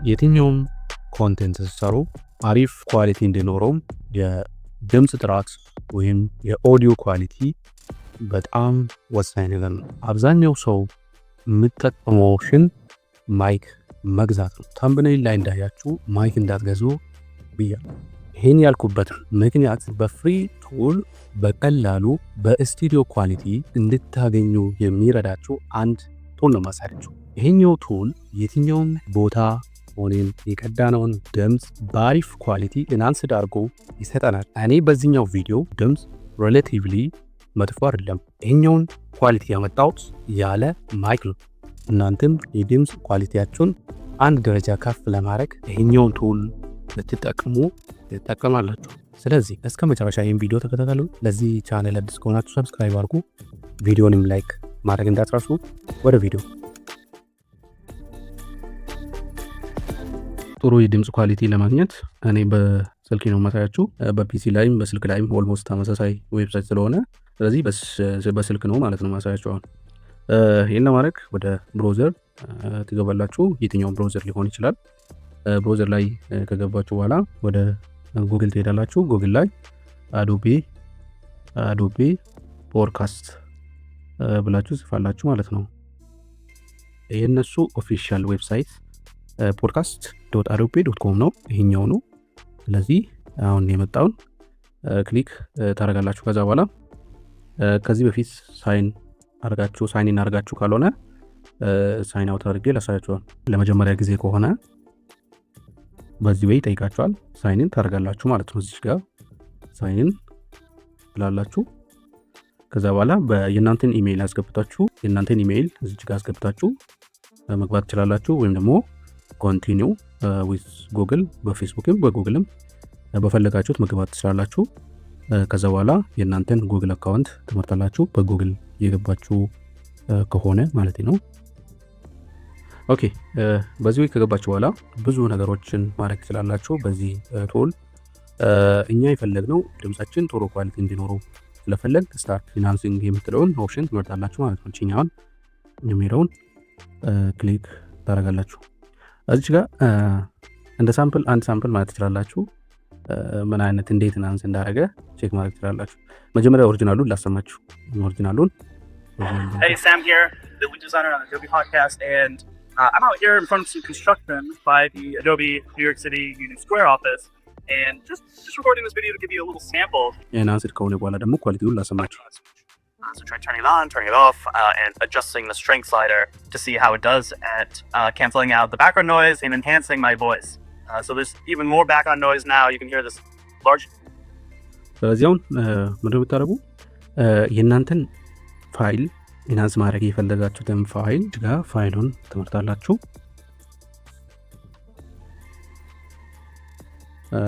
የትኛውም ኮንቴንት ስትሰሩ አሪፍ ኳሊቲ እንዲኖረው የድምፅ ጥራት ወይም የኦዲዮ ኳሊቲ በጣም ወሳኝ ነገር ነው። አብዛኛው ሰው የሚጠቀመው ኦፕሽን ማይክ መግዛት ነው። ታምብኔል ላይ እንዳያችሁ ማይክ እንዳትገዙ ብያለሁ። ይህን ያልኩበት ምክንያት በፍሪ ቱል በቀላሉ በስቱዲዮ ኳሊቲ እንድታገኙ የሚረዳችሁ አንድ ቱል ነው ማሳያችሁ። ይሄኛው ቱል የትኛውም ቦታ ሆነን የቀዳነውን ድምፅ በአሪፍ ኳሊቲ ኢንሃንስድ አድርጎ ይሰጠናል። እኔ በዚህኛው ቪዲዮ ድምፅ ሬላቲቭሊ መጥፎ አይደለም፣ ይሄኛውን ኳሊቲ ያመጣሁት ያለ ማይክ ነው። እናንተም የድምፅ ኳሊቲያችሁን አንድ ደረጃ ከፍ ለማድረግ ይሄኛውን ቱል ልትጠቀሙ ትጠቀማላችሁ። ስለዚህ እስከ መጨረሻ ይህን ቪዲዮ ተከታተሉ። ለዚህ ቻናል አዲስ ከሆናችሁ ሰብስክራይብ አድርጉ፣ ቪዲዮንም ላይክ ማድረግ እንዳትረሱ። ወደ ቪዲዮ። ጥሩ የድምፅ ኳሊቲ ለማግኘት እኔ በስልክ ነው ማሳያችሁ። በፒሲ ላይም በስልክ ላይም ኦልሞስት ተመሳሳይ ዌብሳይት ስለሆነ ስለዚህ በስልክ ነው ማለት ነው ማሳያችሁ። አሁን ይህን ለማድረግ ወደ ብሮዘር ትገባላችሁ። የትኛውን ብሮዘር ሊሆን ይችላል። ብሮዘር ላይ ከገባችሁ በኋላ ወደ ጉግል ትሄዳላችሁ። ጉግል ላይ አዶቤ ፖድካስት ብላችሁ ጽፋላችሁ ማለት ነው። የእነሱ ኦፊሻል ዌብሳይት podcast.adobe.com ነው፣ ይሄኛው ነው። ስለዚህ አሁን የመጣውን ክሊክ ታደርጋላችሁ። ከዛ በኋላ ከዚህ በፊት ሳይን ኢን አድርጋችሁ ካልሆነ ሳይን አውት አድርጌ ላሳያችኋል። ለመጀመሪያ ጊዜ ከሆነ በዚህ ወይ ጠይቃችኋል፣ ሳይን ኢን ታደርጋላችሁ ማለት ነው። እዚህ ጋር ሳይን ኢን ብላላችሁ። ከዛ በኋላ የእናንተን ኢሜይል አስገብታችሁ የእናንተን ኢሜይል እዚህ ጋር አስገብታችሁ መግባት ትችላላችሁ። ወይም ደግሞ ኮንቲኒው ዊዝ ጉግል በፌስቡክም በጉግልም በፈለጋችሁት መግባት ትችላላችሁ። ከዛ በኋላ የእናንተን ጉግል አካውንት ትመርጣላችሁ፣ በጉግል የገባችሁ ከሆነ ማለት ነው። ኦኬ፣ በዚህ ወይ ከገባችሁ በኋላ ብዙ ነገሮችን ማድረግ ትችላላችሁ። በዚህ ቱል እኛ የፈለግነው ድምጻችን ጥሩ ኳሊቲ እንዲኖረው ስለፈለግ ስታርት ኢንሃንሲንግ የምትለውን ኦፕሽን ትመርጣላችሁ ማለት ነው። እኛውን የሚለውን ክሊክ ታደርጋላችሁ። እዚህ ጋር እንደ ሳምፕል አንድ ሳምፕል ማለት ትችላላችሁ። ምን አይነት እንዴት ኢንሃንስ እንዳደረገ ቼክ ማድረግ ትችላላችሁ። መጀመሪያ ኦሪጂናሉን ላሰማችሁ። ኦሪጂናሉን Hey, Sam here, the lead designer on Adobe Podcast, and I'm out here in front of some construction by the Adobe New York City Union Square office, and just recording this video to give you a little sample. ኢንሃንስድ ከሆነ በኋላ ደግሞ ኳሊቲውን ላሰማችሁ። So try turning it on, turning it off, and adjusting the strength slider to see how it does at canceling out the background noise and enhancing my voice. So there's even more background noise now. You can hear this large. ስለዚህ አሁን ምንድን ነው የምታደርጉ? የእናንተን ፋይል ኢንሃንስ ማድረግ የፈለጋችሁትን ፋይል ጋር ፋይሉን ትመርጣላችሁ።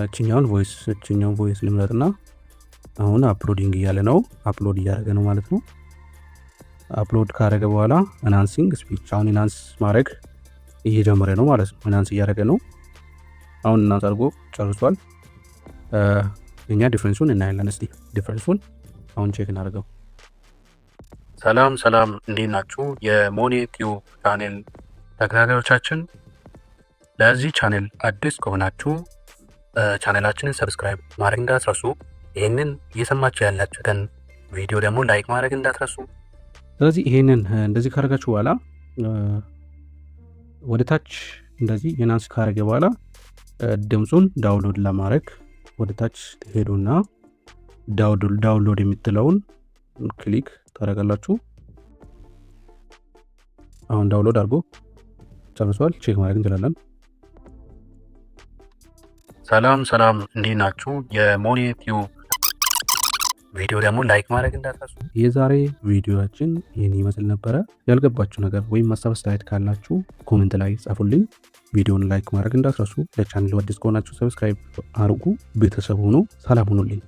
እችኛውን ቮይስ ልምረጥና አሁን አፕሎዲንግ እያለ ነው። አፕሎድ እያደረገ ነው ማለት ነው። አፕሎድ ካደረገ በኋላ ኢንሃንሲንግ ስፒች፣ አሁን ኢንሃንስ ማድረግ እየጀመረ ነው ማለት ነው። ኢንሃንስ እያደረገ ነው። አሁን ኢንሃንስ አድርጎ ጨርሷል። እኛ ዲፍረንሱን እናያለን። እስቲ ዲፍረንሱን አሁን ቼክ እናደርገው። ሰላም እንዴት ናችሁ? የሞኒ ቲዩብ ቻኔል ተከታታዮቻችን፣ ለዚህ ቻኔል አዲስ ከሆናችሁ ቻኔላችንን ሰብስክራይብ ማድረግ እንዳትረሱ። ይህንን እየሰማችሁ ያላችሁትን ቪዲዮ ደግሞ ላይክ ማድረግ እንዳትረሱ። ስለዚህ ይህንን እንደዚህ ካደረጋችሁ በኋላ ወደ ታች እንደዚህ ኢንሃንስ ካደረገ በኋላ ድምፁን ዳውንሎድ ለማድረግ ወደ ታች ሄዱና ዳውንሎድ የምትለውን ክሊክ ታደርጋላችሁ። አሁን ዳውንሎድ አድርጎ ጨርሷል። ቼክ ማድረግ እንችላለን። ሰላም እንዴት ናችሁ? የሞኒ ቲዩብ ቪዲዮ ደግሞ ላይክ ማድረግ እንዳትረሱ። የዛሬ ቪዲዮአችን ይህን ይመስል ነበረ። ያልገባችሁ ነገር ወይም ሀሳብ አስተያየት ካላችሁ ኮሜንት ላይ ጻፉልኝ። ቪዲዮን ላይክ ማድረግ እንዳትረሱ። ለቻናሉ አዲስ ከሆናችሁ ሰብስክራይብ አድርጉ። ቤተሰብ ሁኑ። ሰላም ሁኑልኝ።